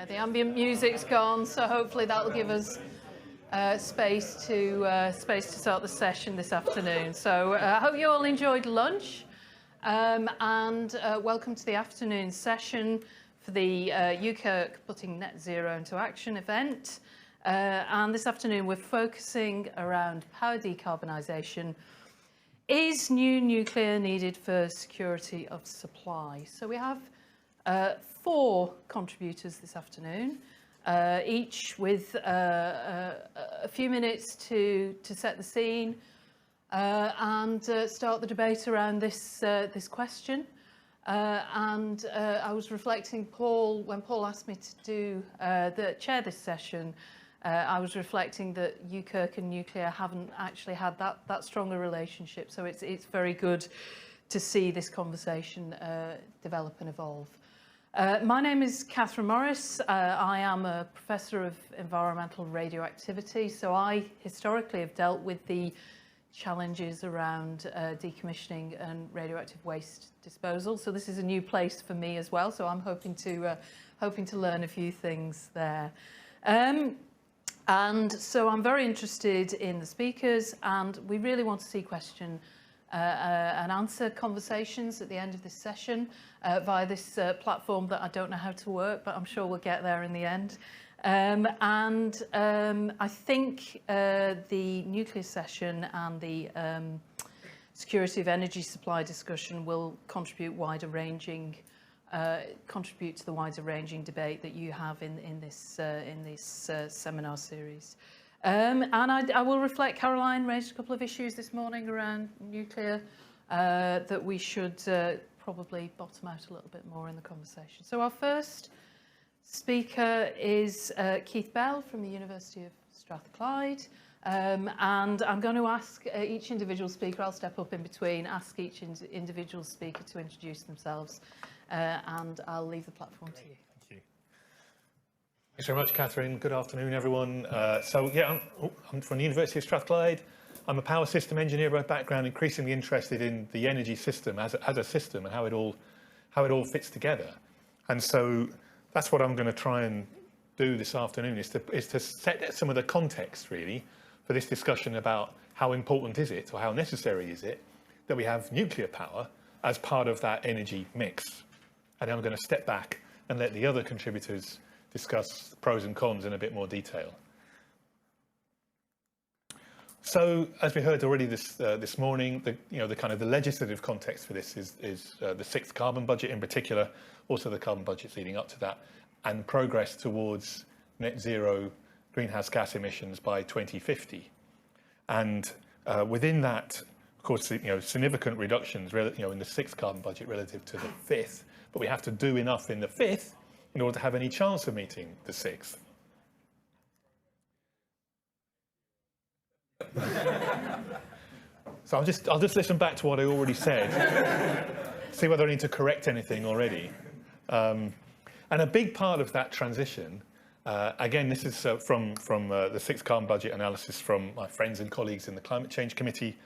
Yeah, the ambient music's gone, so hopefully that'll give us space to start the session this afternoon. So I hope you all enjoyed lunch, and welcome to the afternoon session for the UKIRC Putting Net Zero into Action event. And this afternoon we're focusing around power decarbonisation. Is new nuclear needed for security of supply? So we have 4 contributors this afternoon, each with a few minutes to set the scene and start the debate around this question. I was reflecting, when Paul asked me to chair this session, I was reflecting that UKIRC and nuclear haven't actually had that stronger relationship, so it's very good to see this conversation develop and evolve. My name is Katherine Morris. I am a professor of environmental radioactivity, so I historically have dealt with the challenges around decommissioning and radioactive waste disposal. So this is a new place for me as well. So I'm hoping to learn a few things there. And so I'm very interested in the speakers, and we really want to see question and answer conversations at the end of this session via this platform that I don't know how to work, but I'm sure we'll get there in the end. I think the nuclear session and the security of energy supply discussion will contribute to the wider-ranging debate that you have in this seminar series. And I will reflect, Caroline raised a couple of issues this morning around nuclear that we should probably bottom out a little bit more in the conversation. So our first speaker is Keith Bell from the University of Strathclyde. And I'm going to ask each individual speaker, I'll step up in between, ask each individual speaker to introduce themselves, and I'll leave the platform to you. Thank you. Thanks very much, Catherine. Good afternoon, everyone. I'm from the University of Strathclyde. I'm a power system engineer by background, increasingly interested in the energy system as a system and how it all fits together. And so that's what I'm going to try and do this afternoon, is to set some of the context, really, for this discussion about how important is it, or how necessary is it, that we have nuclear power as part of that energy mix. And I'm going to step back and let the other contributors discuss the pros and cons in a bit more detail. So, as we heard already this morning, the legislative context for this is the 6th carbon budget in particular, also the carbon budgets leading up to that, and progress towards net zero greenhouse gas emissions by 2050. And within that, of course, significant reductions, in the 6th carbon budget relative to the 5th, but we have to do enough in the 5th in order to have any chance of meeting the 6th. So I'll just listen back to what I already said, see whether I need to correct anything already. And a big part of that transition, again, this is from the 6th carbon budget analysis from my friends and colleagues in the Climate Change Committee,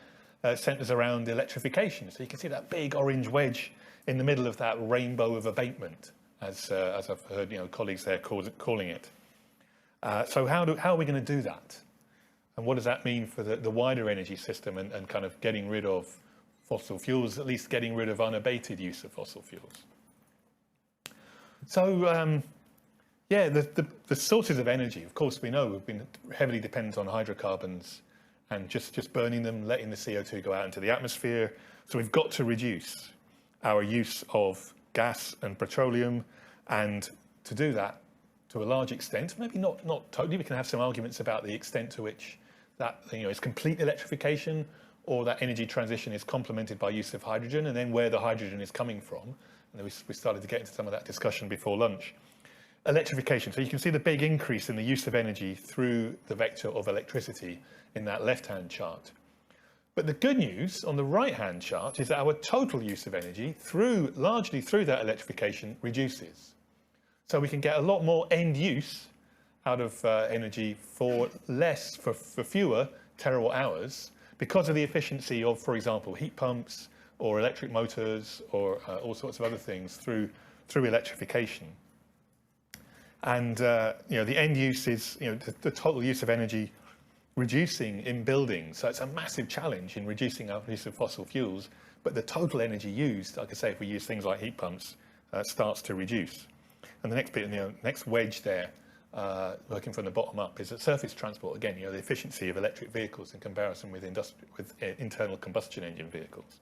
centres around electrification. So you can see that big orange wedge in the middle of that rainbow of abatement, as I've heard colleagues there calling it. So how are we going to do that? And what does that mean for the wider energy system and kind of getting rid of fossil fuels, at least getting rid of unabated use of fossil fuels? So, the sources of energy, of course, we know have been heavily dependent on hydrocarbons and just burning them, letting the CO2 go out into the atmosphere. So we've got to reduce our use of gas and petroleum, and to do that to a large extent, maybe not totally, we can have some arguments about the extent to which that is complete electrification, or that energy transition is complemented by use of hydrogen, and then where the hydrogen is coming from. And we started to get into some of that discussion before lunch. Electrification. So you can see the big increase in the use of energy through the vector of electricity in that left-hand chart. But the good news on the right-hand chart is that our total use of energy, largely through that electrification, reduces. So we can get a lot more end use out of energy for fewer terawatt hours because of the efficiency of, for example, heat pumps or electric motors or all sorts of other things through electrification. And the end use is the total use of energy reducing in buildings. So it's a massive challenge in reducing our use of fossil fuels. But the total energy used, like I say, if we use things like heat pumps, starts to reduce. And the next bit, next wedge there, working from the bottom up, is that surface transport. Again, the efficiency of electric vehicles in comparison with internal combustion engine vehicles.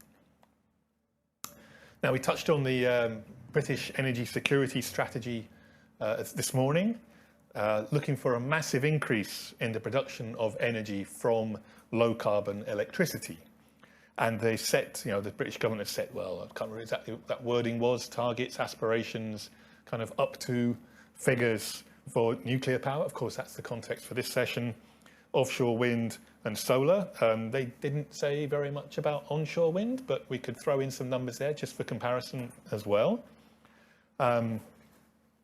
Now, we touched on the British energy security strategy this morning, looking for a massive increase in the production of energy from low carbon electricity. And they set, the British government has set, well, I can't remember exactly what that wording was, targets, aspirations, kind of up to figures for nuclear power. Of course, that's the context for this session. Offshore wind and solar. They didn't say very much about onshore wind, but we could throw in some numbers there just for comparison as well. That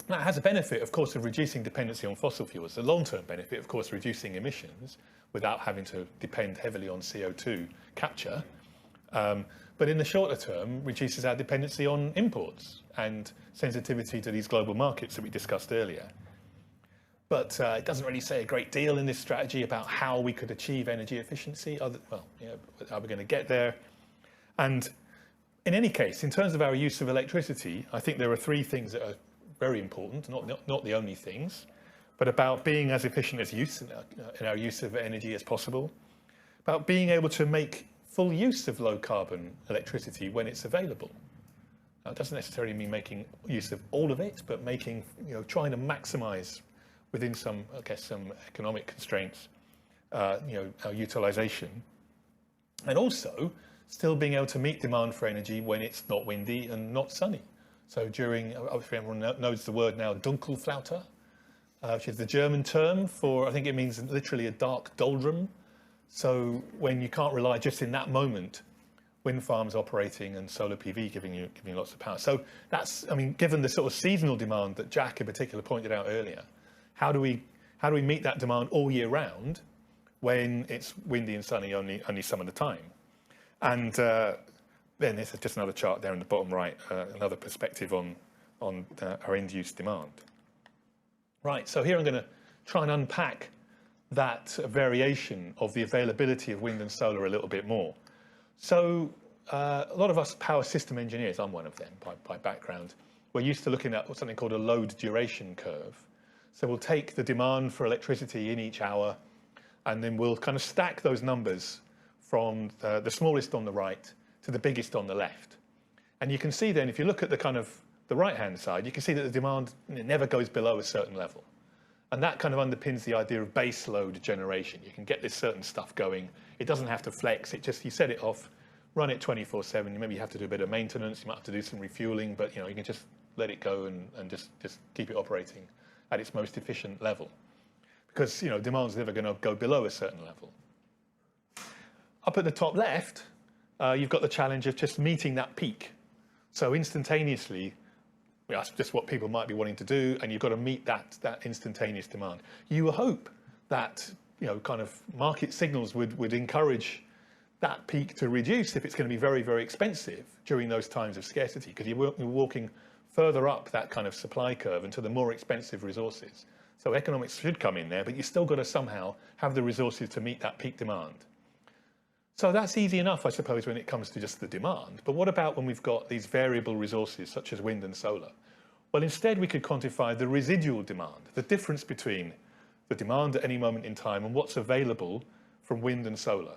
has a benefit, of course, of reducing dependency on fossil fuels. The long-term benefit, of course, reducing emissions without having to depend heavily on CO2 capture. But in the shorter term, reduces our dependency on imports and sensitivity to these global markets that we discussed earlier. But it doesn't really say a great deal in this strategy about how we could achieve energy efficiency. How are we going to get there? And in any case, in terms of our use of electricity, I think there are three things that are very important, not the only things, but about being as efficient as in our use of energy as possible, about being able to make full use of low carbon electricity when it's available. Now, it doesn't necessarily mean making use of all of it, but making, trying to maximize within some economic constraints, our utilization. And also still being able to meet demand for energy when it's not windy and not sunny. So during, everyone knows the word now, Dunkelflaute, which is the German term for, I think it means literally a dark doldrum. So when you can't rely just in that moment, wind farms operating and solar PV giving you lots of power. So that's, given the sort of seasonal demand that Jack in particular pointed out earlier, how do we meet that demand all year round when it's windy and sunny only some of the time? And then there's just another chart there in the bottom right, another perspective on our end use demand. Right, so here I'm going to try and unpack that variation of the availability of wind and solar a little bit more. So a lot of us power system engineers, I'm one of them by background, we're used to looking at something called a load duration curve. So we'll take the demand for electricity in each hour, and then we'll kind of stack those numbers from the smallest on the right to the biggest on the left. And you can see then, if you look at the right-hand side, you can see that the demand never goes below a certain level. And that kind of underpins the idea of base load generation. You can get this certain stuff going. It doesn't have to flex. You set it off, run it 24/7. Maybe you have to do a bit of maintenance. You might have to do some refueling, but you can just let it go and just keep it operating at its most efficient level. Because demand's never going to go below a certain level. Up at the top left, you've got the challenge of just meeting that peak. So instantaneously, that's just what people might be wanting to do, and you've got to meet that instantaneous demand. You hope that kind of market signals would encourage that peak to reduce if it's going to be very, very expensive during those times of scarcity, because you're walking further up that kind of supply curve into the more expensive resources. So economics should come in there, but you've still got to somehow have the resources to meet that peak demand. So that's easy enough, I suppose, when it comes to just the demand. But what about when we've got these variable resources, such as wind and solar? Well, instead, we could quantify the residual demand, the difference between the demand at any moment in time and what's available from wind and solar.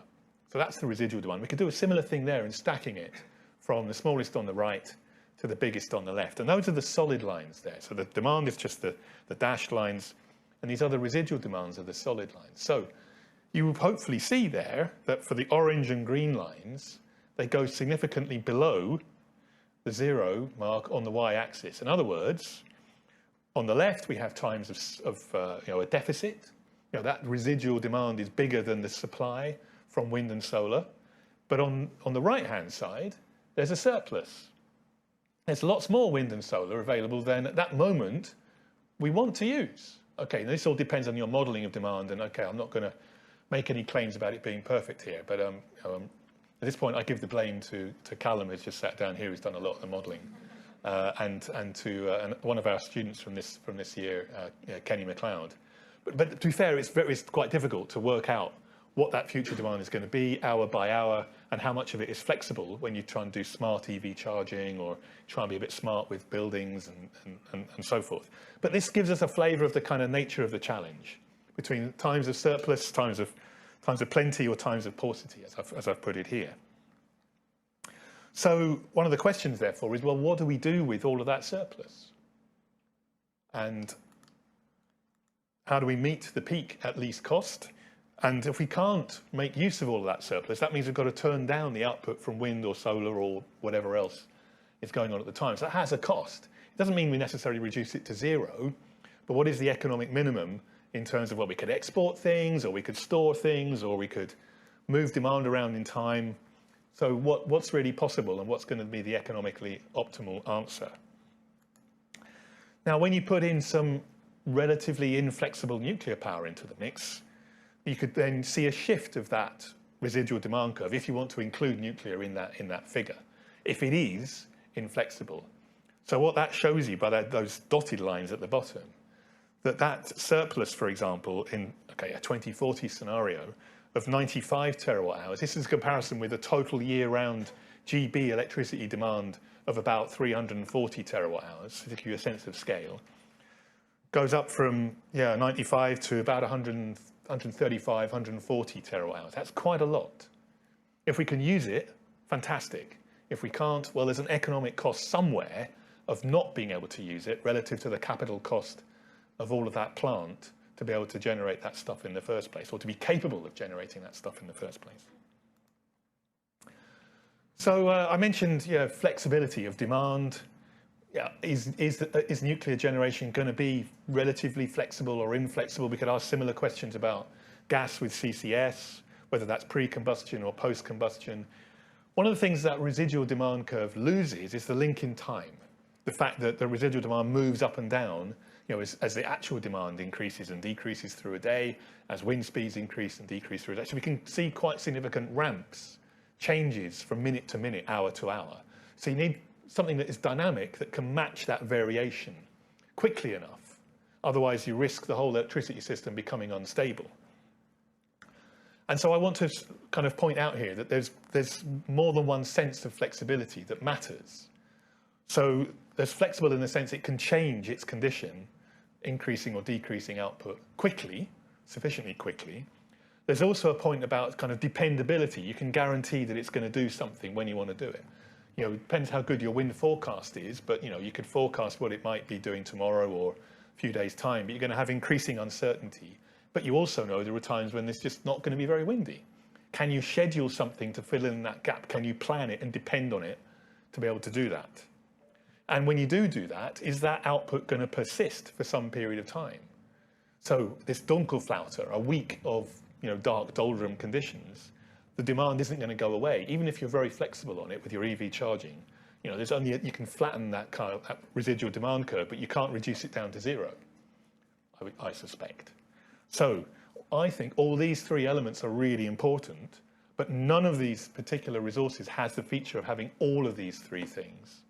So that's the residual demand. We could do a similar thing there in stacking it from the smallest on the right to the biggest on the left. And those are the solid lines there. So the demand is just the dashed lines, and these other residual demands are the solid lines. So you will hopefully see there that for the orange and green lines, they go significantly below the 0 mark on the y-axis. In other words, on the left, we have times of a deficit. That residual demand is bigger than the supply from wind and solar. But on the right-hand side, there's a surplus. There's lots more wind and solar available than at that moment we want to use. Okay, this all depends on your modeling of demand, and okay, I'm not going to make any claims about it being perfect here, but at this point I give the blame to Callum, who's just sat down here, who's done a lot of the modeling. and to one of our students from this year, Kenny MacLeod. But to be fair, it's quite difficult to work out what that future demand is going to be hour by hour, and how much of it is flexible when you try and do smart EV charging or try and be a bit smart with buildings and so forth. But this gives us a flavour of the kind of nature of the challenge between times of surplus, times of plenty, or times of paucity, as I've put it here. So one of the questions, therefore, is, well, what do we do with all of that surplus? And how do we meet the peak at least cost? And if we can't make use of all of that surplus, that means we've got to turn down the output from wind or solar or whatever else is going on at the time. So that has a cost. It doesn't mean we necessarily reduce it to zero, but what is the economic minimum in terms of, well, we could export things, or we could store things, or we could move demand around in time. So what's really possible, and what's going to be the economically optimal answer? Now, when you put in some relatively inflexible nuclear power into the mix, you could then see a shift of that residual demand curve if you want to include nuclear in that figure, if it is inflexible. So what that shows you by those dotted lines at the bottom, that surplus, for example, in a 2040 scenario of 95 terawatt hours, this is a comparison with a total year-round GB electricity demand of about 340 terawatt hours, to give you a sense of scale, goes up from 95 to about 135, 140 terawatt hours. That's quite a lot. If we can use it, fantastic. If we can't, well, there's an economic cost somewhere of not being able to use it relative to the capital cost of all of that plant to be able to generate that stuff in the first place, or to be capable of generating that stuff in the first place. So I mentioned flexibility of demand. Is nuclear generation going to be relatively flexible or inflexible? We could ask similar questions about gas with CCS, whether that's pre-combustion or post-combustion. One of the things that residual demand curve loses is the link in time. The fact that the residual demand moves up and down, as the actual demand increases and decreases through a day, as wind speeds increase and decrease through a day. So we can see quite significant ramps, changes from minute to minute, hour to hour. So you need something that is dynamic, that can match that variation quickly enough. Otherwise, you risk the whole electricity system becoming unstable. And so I want to kind of point out here that there's more than one sense of flexibility that matters. So there's flexible in the sense it can change its condition, increasing or decreasing output quickly, sufficiently quickly. There's also a point about kind of dependability. You can guarantee that it's going to do something when you want to do it. It depends how good your wind forecast is, but you could forecast what it might be doing tomorrow or a few days' time, but you're going to have increasing uncertainty. But you also know there are times when it's just not going to be very windy. Can you schedule something to fill in that gap? Can you plan it and depend on it to be able to do that? And when you do that, is that output going to persist for some period of time? So this Dunkelflaute, a week of dark doldrum conditions, the demand isn't going to go away, even if you're very flexible on it with your EV charging. There's only you can flatten that kind of that residual demand curve, but you can't reduce it down to zero, I suspect. So I think all these three elements are really important, but none of these particular resources has the feature of having all of these three things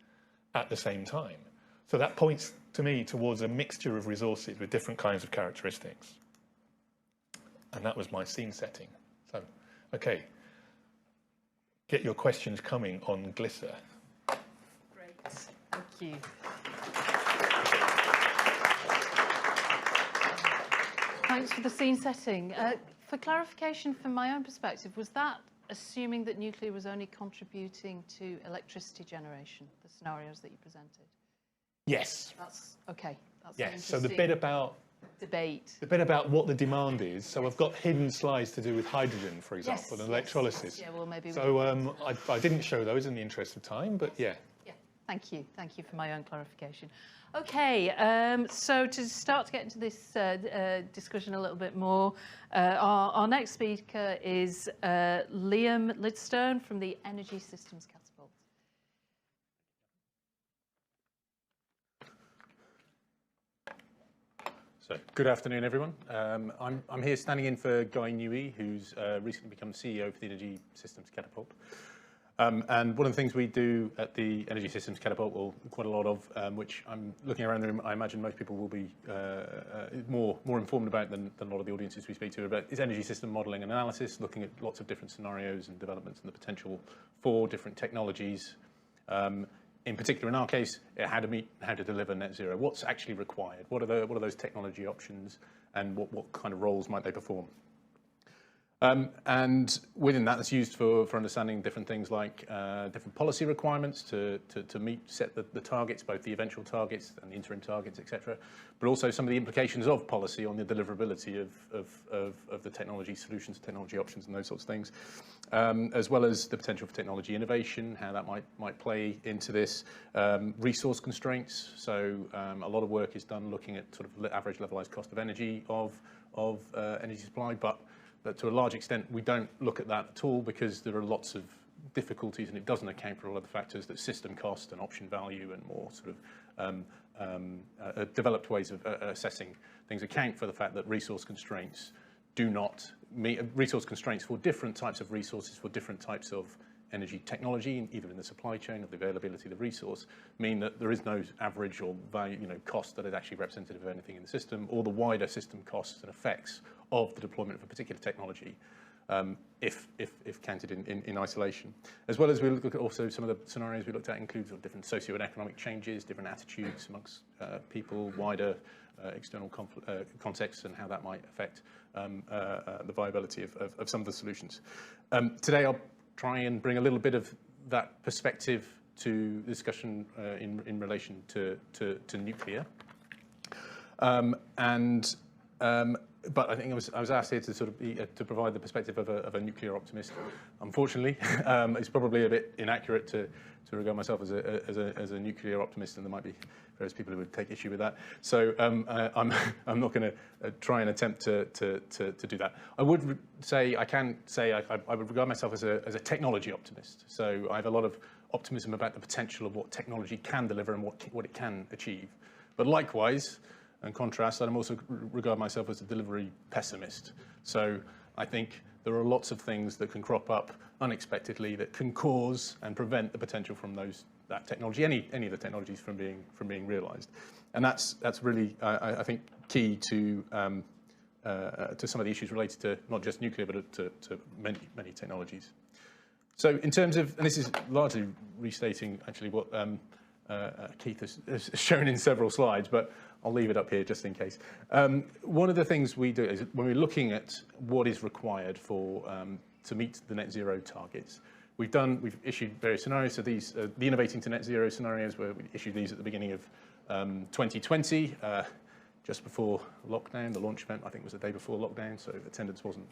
at the same time. So that points to me towards a mixture of resources with different kinds of characteristics. And that was my scene setting. So, okay. Get your questions coming on Glisser. Great, thank you. Thanks for the scene setting. For clarification from my own perspective, was that assuming that nuclear was only contributing to electricity generation, the scenarios that you presented? Yes. That's okay. That's yes. So the bit about what the demand is. So I've got hidden slides to do with hydrogen, for example, and electrolysis. Yeah, well, maybe. So I didn't show those in the interest of time, but yeah. Yeah. Thank you. Thank you for my own clarification. Okay. So to start to get into this discussion a little bit more, our next speaker is Liam Lidstone from the Energy Systems Catapult. So, good afternoon, everyone. I'm here standing in for Guy Newey, who's recently become CEO for the Energy Systems Catapult. And one of the things we do at the Energy Systems Catapult, well, quite a lot of, which I'm looking around the room, I imagine most people will be more informed about than a lot of the audiences we speak to, about is energy system modelling and analysis, looking at lots of different scenarios and developments and the potential for different technologies. In particular, in our case, how to deliver net zero. What's actually required? What are those technology options, and what kind of roles might they perform? And within that, it's used for understanding different things like different policy requirements to set the targets, both the eventual targets and the interim targets, etc. But also some of the implications of policy on the deliverability of the technology solutions, technology options, and those sorts of things, as well as the potential for technology innovation, how that might play into this, resource constraints. So a lot of work is done looking at sort of average levelized cost of energy of energy supply, but to a large extent, we don't look at that at all because there are lots of difficulties, and it doesn't account for all of the factors that system cost and option value and more sort of developed ways of assessing things account for the fact that resource constraints do not meet resource constraints for different types of resources, for different types of energy technology, and even in the supply chain of the availability of the resource, mean that there is no average or value, cost that is actually representative of anything in the system, or the wider system costs and effects of the deployment of a particular technology, if counted in isolation. As well as we look at also some of the scenarios we looked at include sort of different socio-economic changes, different attitudes amongst people, wider external contexts, and how that might affect the viability of some of the solutions. Today I'll try and bring a little bit of that perspective to the discussion in relation to nuclear. But I think I was asked here to sort of to provide the perspective of a nuclear optimist. Unfortunately, it's probably a bit inaccurate to regard myself as a nuclear optimist, and there might be various people who would take issue with that. So I'm not going to try and attempt to do that. I would say I would regard myself as a technology optimist. So I have a lot of optimism about the potential of what technology can deliver and what it can achieve. But likewise, in contrast, I'm also regard myself as a delivery pessimist. So I think there are lots of things that can crop up unexpectedly that can cause and prevent the potential from that technology, any of the technologies from being realised, and that's really I think key to some of the issues related to not just nuclear but to many technologies. So in terms of, and this is largely restating actually what Keith has shown in several slides, but I'll leave it up here just in case. One of the things we do is when we're looking at what is required to meet the net zero targets, we've issued various scenarios. So these, the Innovating to Net Zero scenarios, where we issued these at the beginning of 2020, just before lockdown. The launch event, I think, was the day before lockdown, so attendance wasn't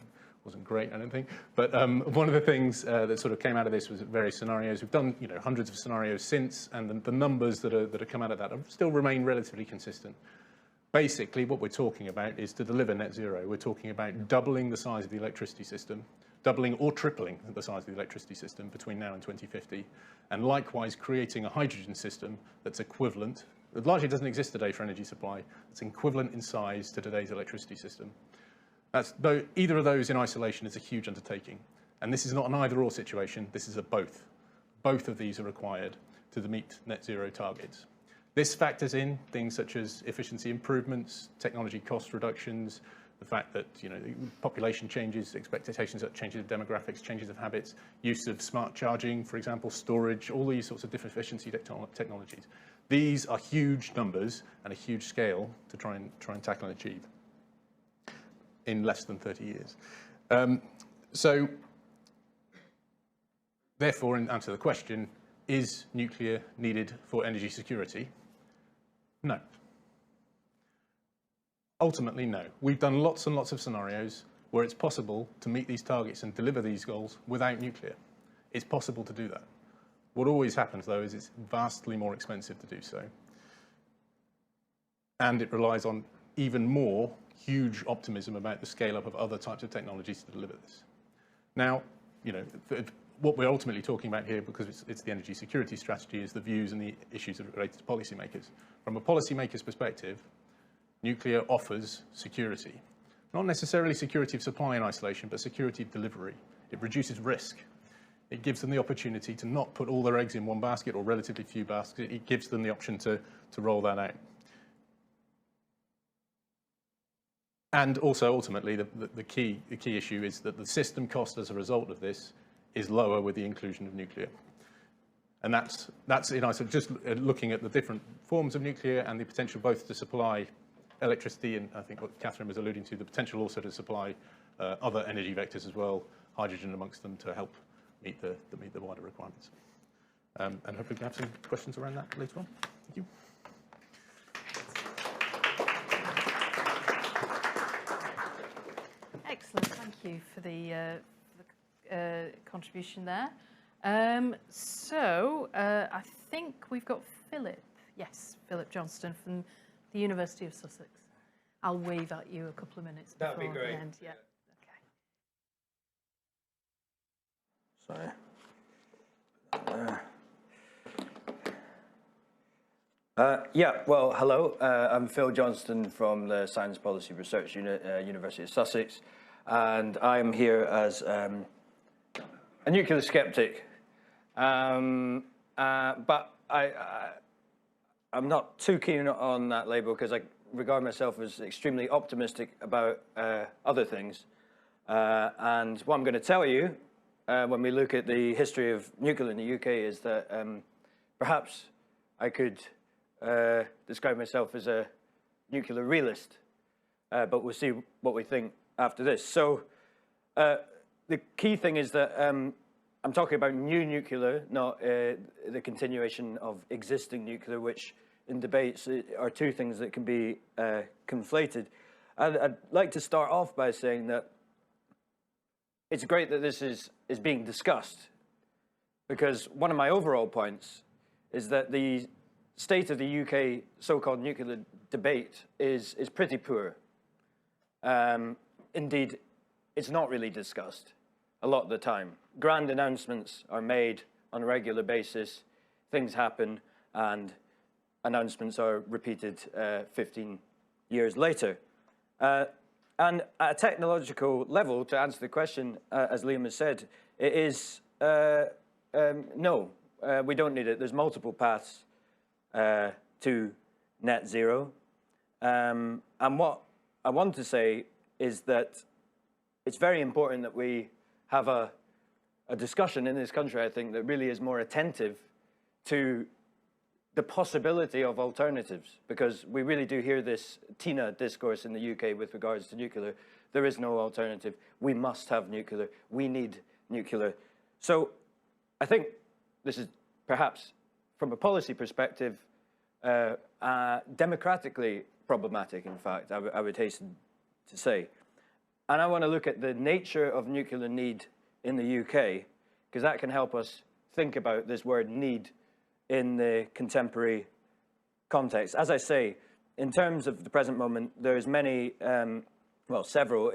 great, I don't think. But one of the things that sort of came out of this was various scenarios. We've done hundreds of scenarios since, and the numbers that have come out of that still remain relatively consistent. Basically, what we're talking about is to deliver net zero. We're talking about doubling the size of the electricity system, doubling or tripling the size of the electricity system between now and 2050, and likewise creating a hydrogen system that's equivalent. It largely doesn't exist today for energy supply. It's equivalent in size to today's electricity system. Either of those in isolation is a huge undertaking. And this is not an either-or situation, this is a both. Both of these are required to meet net zero targets. This factors in things such as efficiency improvements, technology cost reductions, the fact that population changes, expectations, changes of demographics, changes of habits, use of smart charging, for example, storage, all these sorts of different efficiency technologies. These are huge numbers and a huge scale to try and tackle and achieve in less than 30 years. So, therefore, in answer to the question, is nuclear needed for energy security? No. Ultimately, no. We've done lots and lots of scenarios where it's possible to meet these targets and deliver these goals without nuclear. It's possible to do that. What always happens, though, is it's vastly more expensive to do so. And it relies on even more huge optimism about the scale-up of other types of technologies to deliver this. Now, what we're ultimately talking about here, because it's the energy security strategy, is the views and the issues related to policymakers. From a policymaker's perspective, nuclear offers security. Not necessarily security of supply in isolation, but security of delivery. It reduces risk. It gives them the opportunity to not put all their eggs in one basket or relatively few baskets. It gives them the option to roll that out. And also, ultimately, the key issue is that the system cost as a result of this is lower with the inclusion of nuclear. And that's so just looking at the different forms of nuclear and the potential both to supply electricity, and I think what Katherine was alluding to, the potential also to supply other energy vectors as well, hydrogen amongst them, to help meet the wider requirements. And hopefully we can have some questions around that later on. Thank you. Excellent, thank you for the contribution there. I think we've got Philip. Yes, Philip Johnstone from the University of Sussex. I'll wave at you a couple of minutes before That'd be great. the end. Yeah. Okay. Sorry. Well, hello. I'm Phil Johnstone from the Science Policy Research Unit, University of Sussex, and I'm here as a nuclear skeptic. But I'm not too keen on that label because I regard myself as extremely optimistic about other things. And what I'm going to tell you when we look at the history of nuclear in the UK is that perhaps I could describe myself as a nuclear realist, but we'll see what we think after this. So the key thing is that I'm talking about new nuclear, not the continuation of existing nuclear, which in debates are two things that can be conflated. I'd like to start off by saying that it's great that this is being discussed, because one of my overall points is that the state of the UK so-called nuclear debate is pretty poor. Indeed, it's not really discussed a lot of the time. Grand announcements are made on a regular basis, things happen, and announcements are repeated 15 years later. And at a technological level, to answer the question, as Liam has said, it is no, we don't need it. There's multiple paths to net zero. And what I want to say is that it's very important that we have a discussion in this country, I think, that really is more attentive to the possibility of alternatives, because we really do hear this TINA discourse in the UK with regards to nuclear. There is no alternative. We must have nuclear. We need nuclear. So I think this is perhaps, from a policy perspective, democratically problematic, in fact, I would hasten to say. And I want to look at the nature of nuclear need in the UK, because that can help us think about this word need in the contemporary context. As I say, in terms of the present moment, there's many, well, several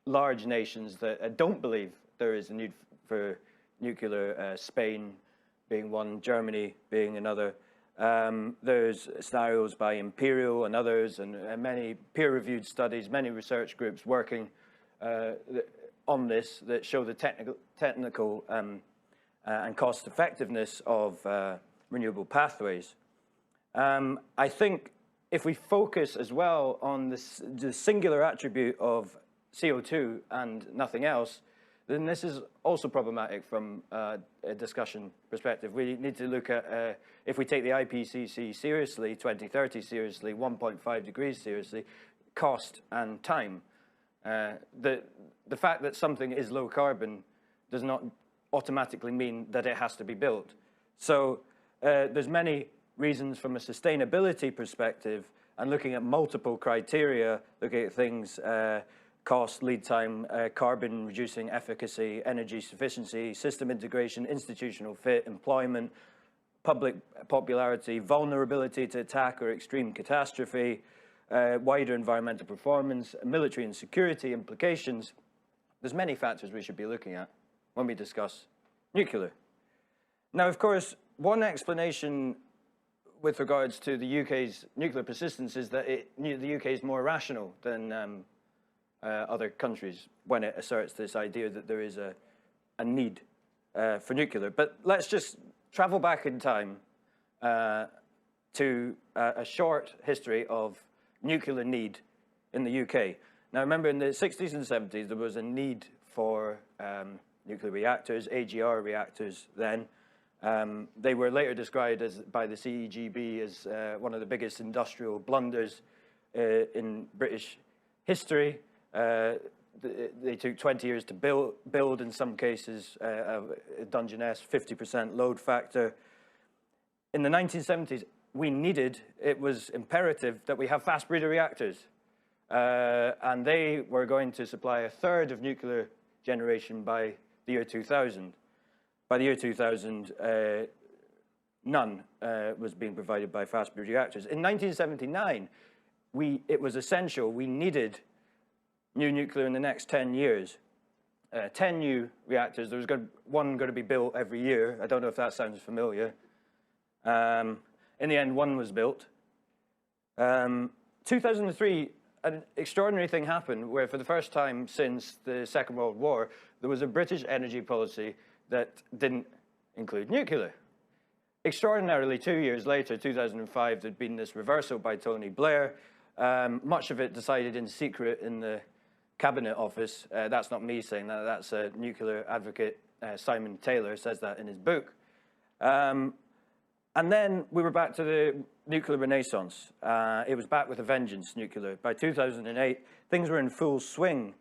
large nations that don't believe there is a need for nuclear, Spain being one, Germany being another. There's scenarios by Imperial and others, and many peer-reviewed studies, many research groups working on this that show the technical and cost effectiveness of renewable pathways. I think if we focus as well on the singular attribute of CO2 and nothing else, then this is also problematic from a discussion perspective. We need to look at, if we take the IPCC seriously, 2030 seriously, 1.5 degrees seriously, cost and time. The fact that something is low carbon does not automatically mean that it has to be built. So there's many reasons from a sustainability perspective, and looking at multiple criteria, looking at things, cost, lead time, carbon reducing efficacy, energy sufficiency, system integration, institutional fit, employment, public popularity, vulnerability to attack or extreme catastrophe, wider environmental performance, military and security implications. There's many factors we should be looking at when we discuss nuclear. Now, of course, one explanation with regards to the UK's nuclear persistence is that the UK is more rational than other countries when it asserts this idea that there is a need for nuclear. But let's just travel back in time to a short history of nuclear need in the UK. Now, remember, in the 60s and 70s, there was a need for nuclear reactors, AGR reactors then. They were later described by the CEGB as one of the biggest industrial blunders in British history. They took 20 years to build in some cases, Dungeness, 50% load factor. In the 1970s, it was imperative that we have fast breeder reactors. And they were going to supply a third of nuclear generation by the year 2000. By the year 2000, none was being provided by fast breeder reactors. In 1979, it was essential. We needed new nuclear in the next 10 years. 10 new reactors. There was one going to be built every year. I don't know if that sounds familiar. In the end, one was built. 2003, an extraordinary thing happened where, for the first time since the Second World War, there was a British energy policy that didn't include nuclear. Extraordinarily, 2 years later, 2005, there'd been this reversal by Tony Blair. Much of it decided in secret in the Cabinet Office. That's not me saying that. That's a nuclear advocate, Simon Taylor, says that in his book. And then we were back to the nuclear renaissance. It was back with a vengeance, nuclear. By 2008, things were in full swing.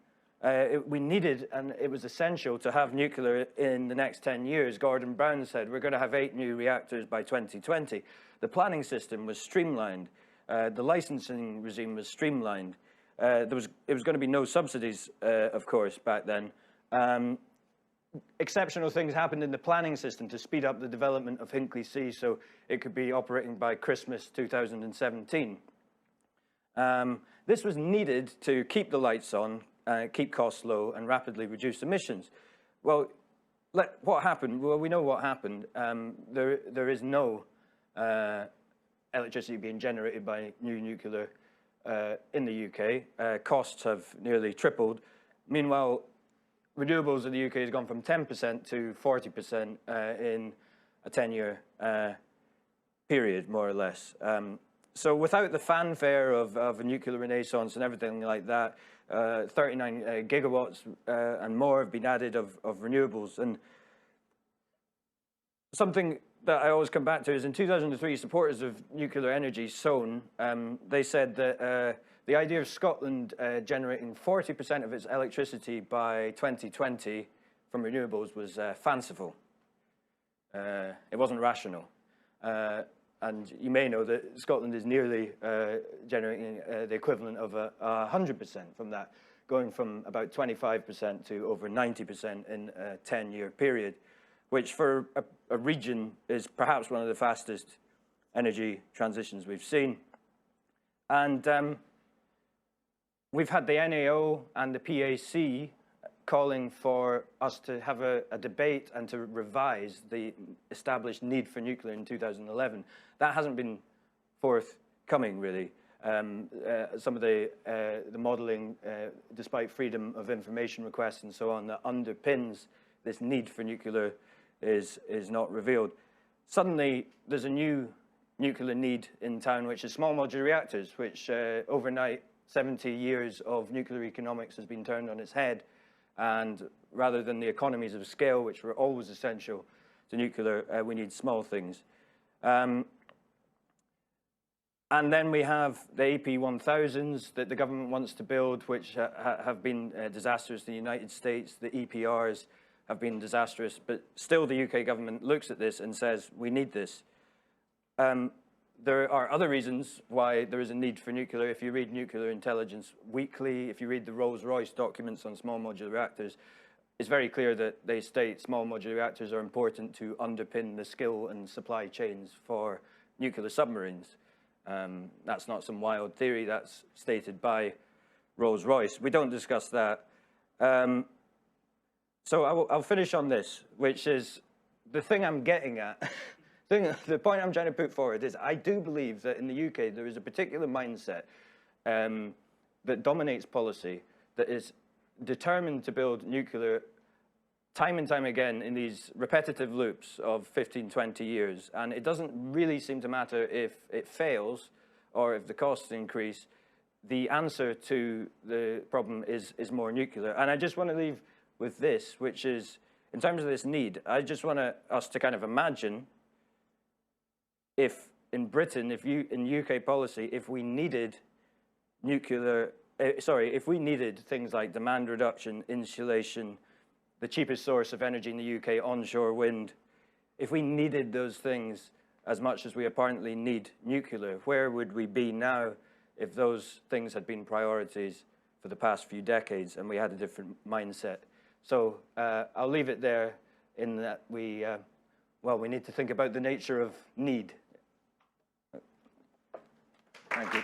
We needed, and it was essential, to have nuclear in the next 10 years. Gordon Brown said, we're going to have 8 new reactors by 2020. The planning system was streamlined. The licensing regime was streamlined. It was going to be no subsidies, of course, back then. Exceptional things happened in the planning system to speed up the development of Hinkley C so it could be operating by Christmas 2017. This was needed to keep the lights on, keep costs low, and rapidly reduce emissions. Well, what happened? Well, we know what happened. There is no electricity being generated by new nuclear in the UK. Costs have nearly tripled. Meanwhile, renewables in the UK has gone from 10% to 40% in a 10-year period, more or less. So without the fanfare of a nuclear renaissance and everything like that, 39 gigawatts and more have been added of renewables. And something that I always come back to is in 2003, supporters of nuclear energy, SOAN, they said that the idea of Scotland generating 40% of its electricity by 2020 from renewables was fanciful. It wasn't rational. And you may know that Scotland is nearly generating the equivalent of 100% from that, going from about 25% to over 90% in a 10-year period, which for a region is perhaps one of the fastest energy transitions we've seen. And we've had the NAO and the PAC calling for us to have a debate and to revise the established need for nuclear in 2011. That hasn't been forthcoming, really. Some of the modelling, despite freedom of information requests and so on, that underpins this need for nuclear is not revealed. Suddenly, there's a new nuclear need in town, which is small modular reactors, which overnight 70 years of nuclear economics has been turned on its head. And rather than the economies of scale, which were always essential to nuclear, we need small things. And then we have the AP1000s that the government wants to build, which have been disastrous in the United States. The EPRs have been disastrous, but still the UK government looks at this and says, we need this. There are other reasons why there is a need for nuclear. If you read Nuclear Intelligence Weekly, if you read the Rolls-Royce documents on small modular reactors, it's very clear that they state small modular reactors are important to underpin the skill and supply chains for nuclear submarines. That's not some wild theory, that's stated by Rolls-Royce. We don't discuss that. So I'll finish on this, which is the thing I'm getting at. The point I'm trying to put forward is I do believe that in the UK there is a particular mindset that dominates policy that is determined to build nuclear time and time again in these repetitive loops of 15, 20 years, and it doesn't really seem to matter if it fails or if the costs increase. The answer to the problem is more nuclear. And I just want to leave with this, which is, in terms of this need, I just want us to kind of imagine if in Britain, in UK policy, if we needed nuclear, if we needed things like demand reduction, insulation, the cheapest source of energy in the UK, onshore wind, if we needed those things as much as we apparently need nuclear, where would we be now if those things had been priorities for the past few decades and we had a different mindset? So I'll leave it there in that we need to think about the nature of need. Thank you.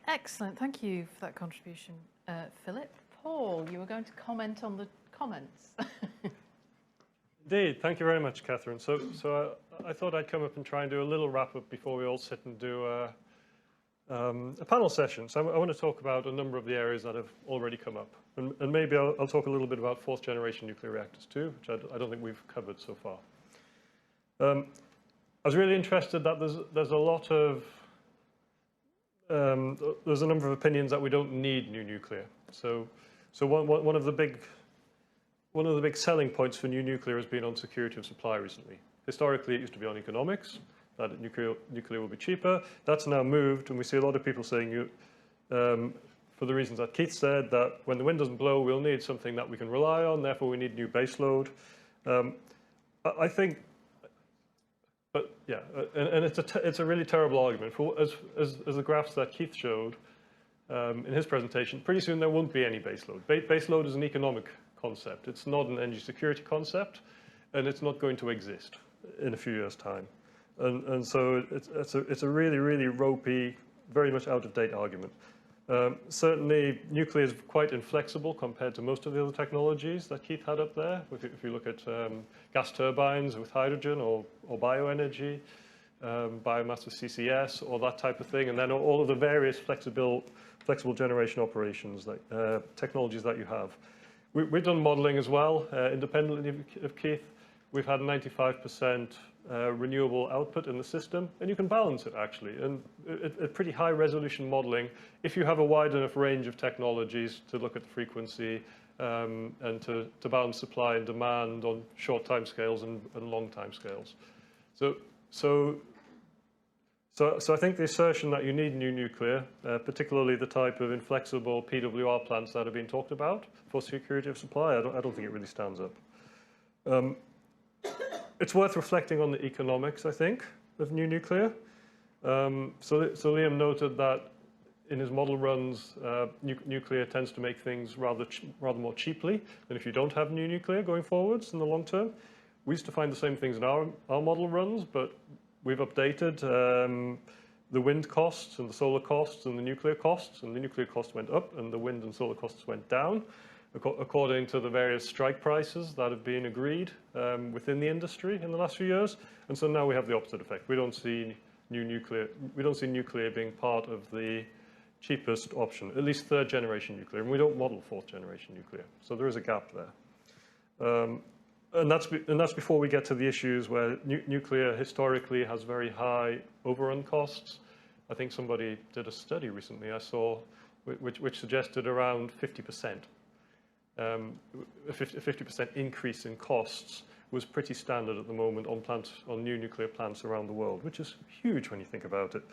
Excellent. Thank you for that contribution, Philip. Paul, you were going to comment on the comments. Indeed. Thank you very much, Catherine. So I thought I'd come up and try and do a little wrap-up before we all sit and do a panel session. So I want to talk about a number of the areas that have already come up. And maybe I'll talk a little bit about fourth-generation nuclear reactors too, which I don't think we've covered so far. I was really interested that there's a lot of there's a number of opinions that we don't need new nuclear. So one of the big selling points for new nuclear has been on security of supply recently. Historically, it used to be on economics, that nuclear will be cheaper. That's now moved, and we see a lot of people saying, for the reasons that Keith said, that when the wind doesn't blow, we'll need something that we can rely on, therefore we need new baseload. I think, but yeah, and it's a really terrible argument. For as the graphs that Keith showed in his presentation, pretty soon there won't be any baseload. Baseload is an economic concept. It's not an energy security concept, and it's not going to exist in a few years' time. And so it's a really, really ropey, very much out-of-date argument. Certainly, nuclear is quite inflexible compared to most of the other technologies that Keith had up there. If you look at gas turbines with hydrogen or bioenergy, biomass with CCS, or that type of thing, and then all of the various flexible generation operations, technologies that you have. We've done modeling as well, independently of Keith. We've had 95% renewable output in the system, and you can balance it actually. And at pretty high resolution modeling, if you have a wide enough range of technologies to look at the frequency and to balance supply and demand on short time scales and long time scales. So I think the assertion that you need new nuclear, particularly the type of inflexible PWR plants that have been talked about for security of supply, I don't think it really stands up. It's worth reflecting on the economics, I think, of new nuclear. So Liam noted that in his model runs, nuclear tends to make things rather more cheaply than if you don't have new nuclear going forwards in the long term. We used to find the same things in our model runs, but we've updated the wind costs and the solar costs and the nuclear costs, and the nuclear costs went up and the wind and solar costs went down, according to the various strike prices that have been agreed within the industry in the last few years. And so now we have the opposite effect. We don't see nuclear being part of the cheapest option, at least third generation nuclear, and we don't model fourth generation nuclear. So there is a gap there. And that's before we get to the issues where nuclear historically has very high overrun costs. I think somebody did a study recently I saw which suggested around 50%. A 50% increase in costs was pretty standard at the moment on new nuclear plants around the world, which is huge when you think about it.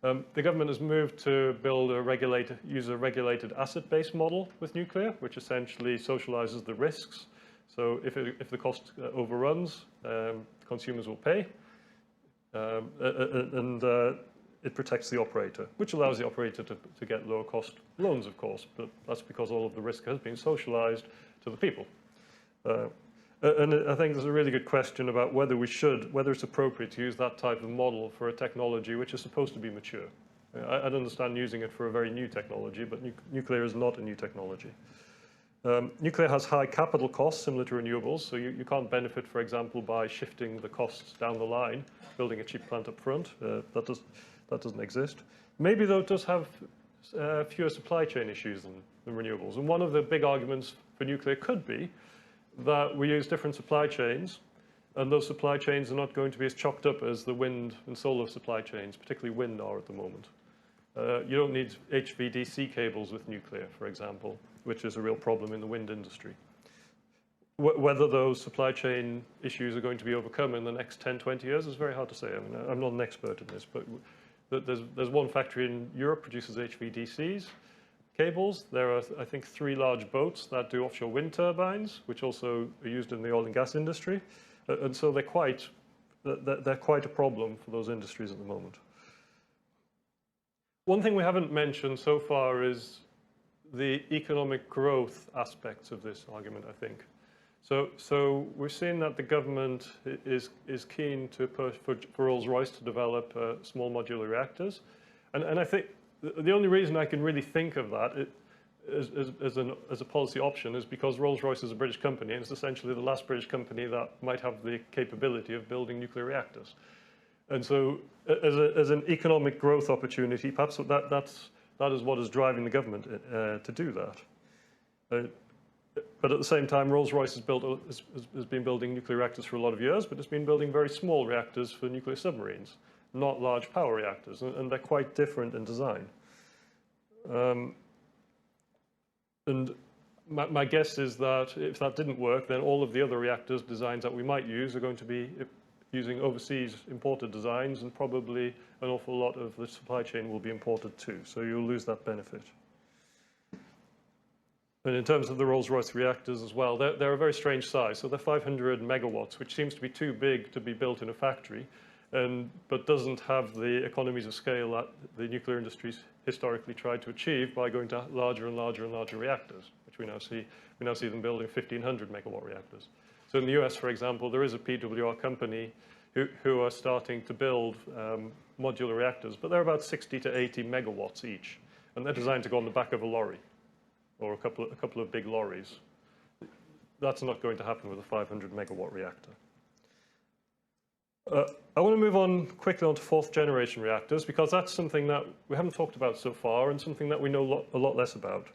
The government has moved to use a regulated asset-based model with nuclear, which essentially socializes the risks. So if the cost overruns, consumers will pay, and it protects the operator, which allows the operator to get lower cost loans, of course, but that's because all of the risk has been socialized to the people. And I think there's a really good question about whether it's appropriate to use that type of model for a technology which is supposed to be mature. I'd understand using it for a very new technology, but nuclear is not a new technology. Nuclear has high capital costs, similar to renewables, so you can't benefit, for example, by shifting the costs down the line, building a cheap plant up front. That doesn't exist. Maybe, though, it does have fewer supply chain issues than renewables. And one of the big arguments for nuclear could be that we use different supply chains, and those supply chains are not going to be as chocked up as the wind and solar supply chains, particularly wind, are at the moment. You don't need HVDC cables with nuclear, for example, which is a real problem in the wind industry. Whether those supply chain issues are going to be overcome in the next 10, 20 years is very hard to say. I mean, I'm not an expert in this, but there's one factory in Europe produces HVDCs cables. There are, I think, 3 large boats that do offshore wind turbines, which also are used in the oil and gas industry. And so they're quite a problem for those industries at the moment. One thing we haven't mentioned so far is the economic growth aspects of this argument, I think. So we're seeing that the government is keen to push for Rolls-Royce to develop small modular reactors. And I think the only reason I can really think of that as a policy option is because Rolls-Royce is a British company, and it's essentially the last British company that might have the capability of building nuclear reactors. And so as an economic growth opportunity, perhaps that is what is driving the government to do that. But at the same time, Rolls-Royce has been building nuclear reactors for a lot of years, but it's been building very small reactors for nuclear submarines, not large power reactors, and they're quite different in design. And my guess is that if that didn't work, then all of the other reactors designs that we might use are going to be using overseas imported designs, and probably an awful lot of the supply chain will be imported too. So you'll lose that benefit. And in terms of the Rolls-Royce reactors as well, they're a very strange size. So they're 500 megawatts, which seems to be too big to be built in a factory, but doesn't have the economies of scale that the nuclear industry's historically tried to achieve by going to larger and larger and larger reactors, which we now see. We now see them building 1,500 megawatt reactors. So in the US, for example, there is a PWR company who are starting to build modular reactors, but they're about 60 to 80 megawatts each, and they're designed to go on the back of a lorry, or a couple of big lorries. That's not going to happen with a 500 megawatt reactor. I want to move on quickly on to 4th generation reactors, because that's something that we haven't talked about so far, and something that we know a lot less about.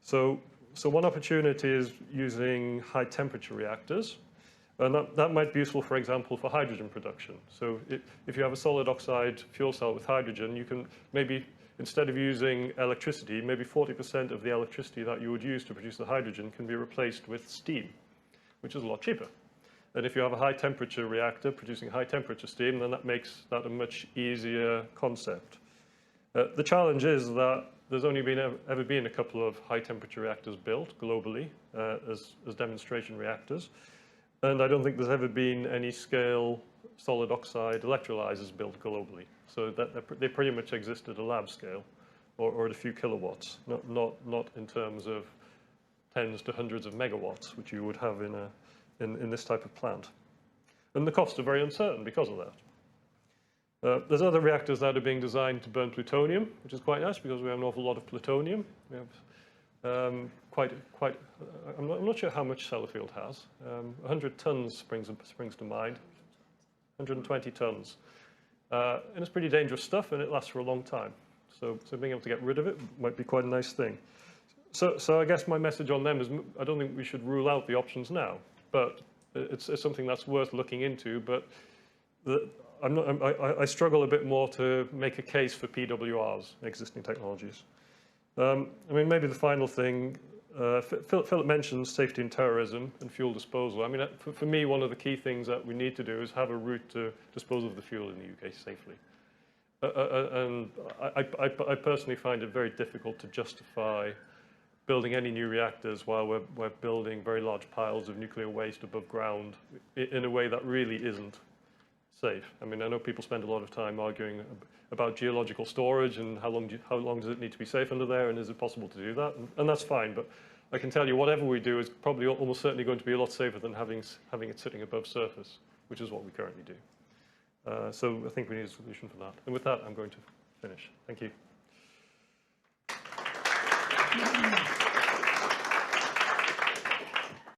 So one opportunity is using high temperature reactors, and that might be useful, for example, for hydrogen production. So if you have a solid oxide fuel cell with hydrogen, you can maybe, instead of using electricity, maybe 40% of the electricity that you would use to produce the hydrogen can be replaced with steam, which is a lot cheaper. And if you have a high temperature reactor producing high temperature steam, then that makes that a much easier concept. The challenge is that there's only ever been a couple of high temperature reactors built globally as demonstration reactors. And I don't think there's ever been any scale solid oxide electrolyzers built globally. So they pretty much exist at a lab scale, or at a few kilowatts, not in terms of tens to hundreds of megawatts, which you would have in this type of plant. And the costs are very uncertain because of that. There's other reactors that are being designed to burn plutonium, which is quite nice because we have an awful lot of plutonium. We have I'm not sure how much Sellafield has. 100 tons springs to mind. 120 tons. And it's pretty dangerous stuff, and it lasts for a long time. So being able to get rid of it might be quite a nice thing. So I guess my message on them is I don't think we should rule out the options now, but it's something that's worth looking into. But I struggle a bit more to make a case for PWRs, existing technologies. I mean, maybe the final thing, Philip mentioned safety and terrorism and fuel disposal. I mean, for me, one of the key things that we need to do is have a route to dispose of the fuel in the UK safely. And I personally find it very difficult to justify building any new reactors while we're building very large piles of nuclear waste above ground in a way that really isn't safe. I mean, I know people spend a lot of time arguing about geological storage and how long does it need to be safe under there, and is it possible to do that? And that's fine, but I can tell you whatever we do is probably almost certainly going to be a lot safer than having it sitting above surface, which is what we currently do. So I think we need a solution for that. And with that, I'm going to finish. Thank you.